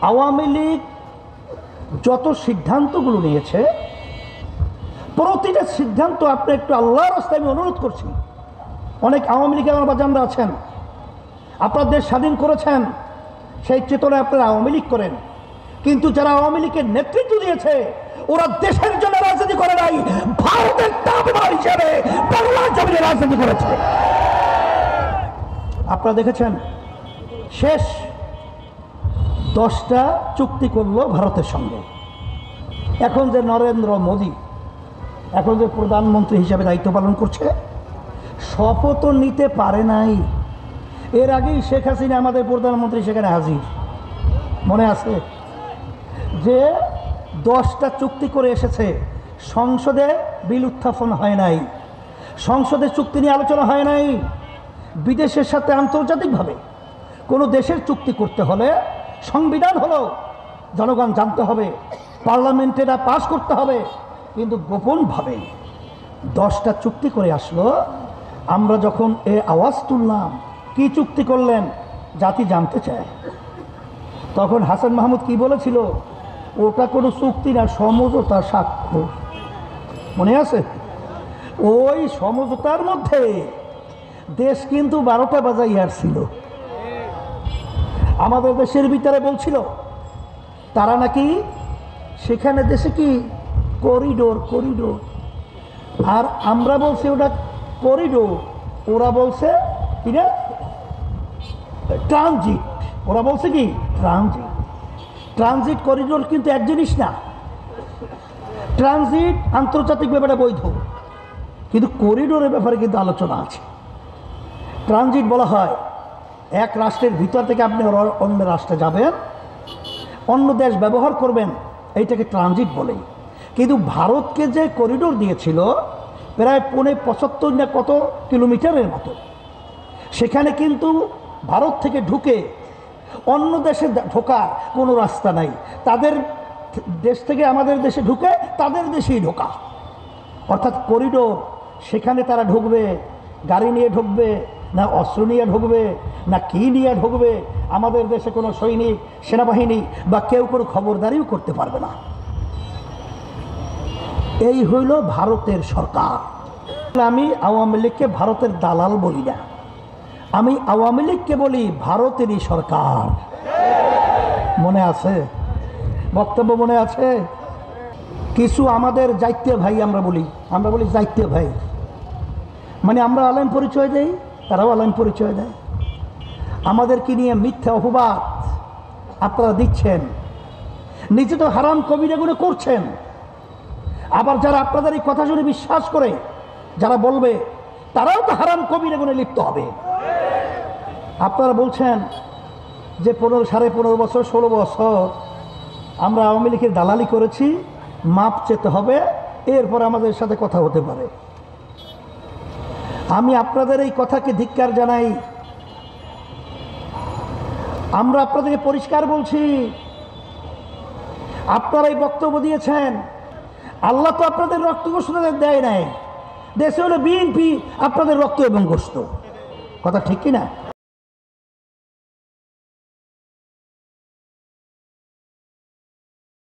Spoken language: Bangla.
আওয়ামী লীগ যত সিদ্ধান্তগুলো নিয়েছে, প্রতিটা সিদ্ধান্ত আপনি একটু আল্লাহর রাস্তায় আমি অনুরোধ করছি। অনেক আওয়ামী লীগের আমার বাজানরা আছেন, আপনার দেশ স্বাধীন করেছেন, সেই চেতনায় আপনারা আওয়ামী লীগ করেন, কিন্তু যারা আওয়ামী লীগের নেতৃত্ব দিয়েছে ওরা দেশের জন্য রাজনীতি করে নাই, ভারতের তাবেদার হিসেবে বাংলার জমিনে রাজনীতি করেছে। আপনারা দেখেছেন শেষ 10টা চুক্তি করলো ভারতের সঙ্গে। এখন যে নরেন্দ্র মোদী এখন যে প্রধানমন্ত্রী হিসেবে দায়িত্ব পালন করছে, শপথও নিতে পারে নাই। এর আগেই শেখ হাসিনা আমাদের প্রধানমন্ত্রী সেখানে হাজির, মনে আছে? যে 10টা চুক্তি করে এসেছে, সংসদে বিল উত্থাপন হয় নাই, সংসদে চুক্তি নিয়ে আলোচনা হয় নাই। বিদেশের সাথে আন্তর্জাতিকভাবে কোনো দেশের চুক্তি করতে হলে সংবিধান হলো জনগণ জানতে হবে, পার্লামেন্টে পাস করতে হবে, কিন্তু গোপনভাবে 10টা চুক্তি করে আসলো। আমরা যখন আওয়াজ তুললাম, কি চুক্তি করলেন জাতি জানতে চায়। তখন হাসান মাহমুদ কি বলেছিল? ওটা কোনো চুক্তি না, সমঝোতা স্বাক্ষর। মনে আছে? ওই সমঝোতার মধ্যে দেশ কিন্তু 12টা বাজাই আসছিল। আমাদের দেশের ভিতরে বলছিল তারা নাকি সেখানে দেশে কি করিডোর, আর আমরা বলছি ওটা করিডোর, ওরা বলছে কিনা ট্রানজিট। ওরা বলছে কি ট্রানজিট করিডোর কিন্তু এক জিনিস না। ট্রানজিট আন্তর্জাতিক ব্যাপারে বৈধ, কিন্তু করিডোরের ব্যাপারে কিন্তু আলোচনা আছে। ট্রানজিট বলা হয় এক রাষ্ট্রের ভিতর থেকে আপনি অন্য রাষ্ট্রে যাবেন, অন্য দেশ ব্যবহার করবেন, এইটাকে ট্রানজিট বলে। কিন্তু ভারতকে যে করিডোর দিয়েছিল প্রায় 75 না কত কিলোমিটারের মতো, সেখানে কিন্তু ভারত থেকে ঢুকে অন্য দেশে ঢোকার কোনো রাস্তা নাই। তাদের দেশ থেকে আমাদের দেশে ঢুকে তাদের দেশেই ঢোকা, অর্থাৎ করিডোর। সেখানে তারা ঢুকবে, গাড়ি নিয়ে ঢুকবে না অস্ত্র নিয়ে ঢুকবে না কি নিয়ে ঢুকবে, আমাদের দেশে কোনো সৈনিক, সেনাবাহিনী বা কেউ কোনো খবরদারিও করতে পারবে না। এই হইল ভারতের সরকার। আমি আওয়ামী লীগকে ভারতের দালাল বলি না, আমি আওয়ামী লীগকে বলি ভারতেরই সরকার। মনে আছে? বক্তব্য মনে আছে? কিছু আমাদের জাতীয় ভাই আমরা বলি জাতীয় ভাই, মানে আমরা আলেম পরিচয় দেই, তারাও আলেম পরিচয় দেয়। আমাদেরকে নিয়ে মিথ্যা অপবাদ আপনারা দিচ্ছেন, নিজে তো হারাম কবিরাগুলো করছেন। আবার যারা আপনাদের এই কথা শুনে বিশ্বাস করে, যারা বলবে, তারাও তো হারাম কবিরাগুনে লিপ্ত হবে। আপনারা বলছেন যে 15 বছর 16 বছর আমরা আওয়ামী লীগের দালালি করেছি, মাপ চেতে হবে, এরপর আমাদের সাথে কথা হতে পারে। আমি আপনাদের এই কথাকে ধিক্কার জানাই। আমরা আপনাদেরকে পরিষ্কার বলছি, আপনারা এই বক্তব্য দিয়েছেন, আল্লাহ তো আপনাদের রক্ত গোশত দেয় নাই। দেশে হলো বিএনপি আপনাদের রক্ত এবং গোশত, কথা ঠিক কিনা?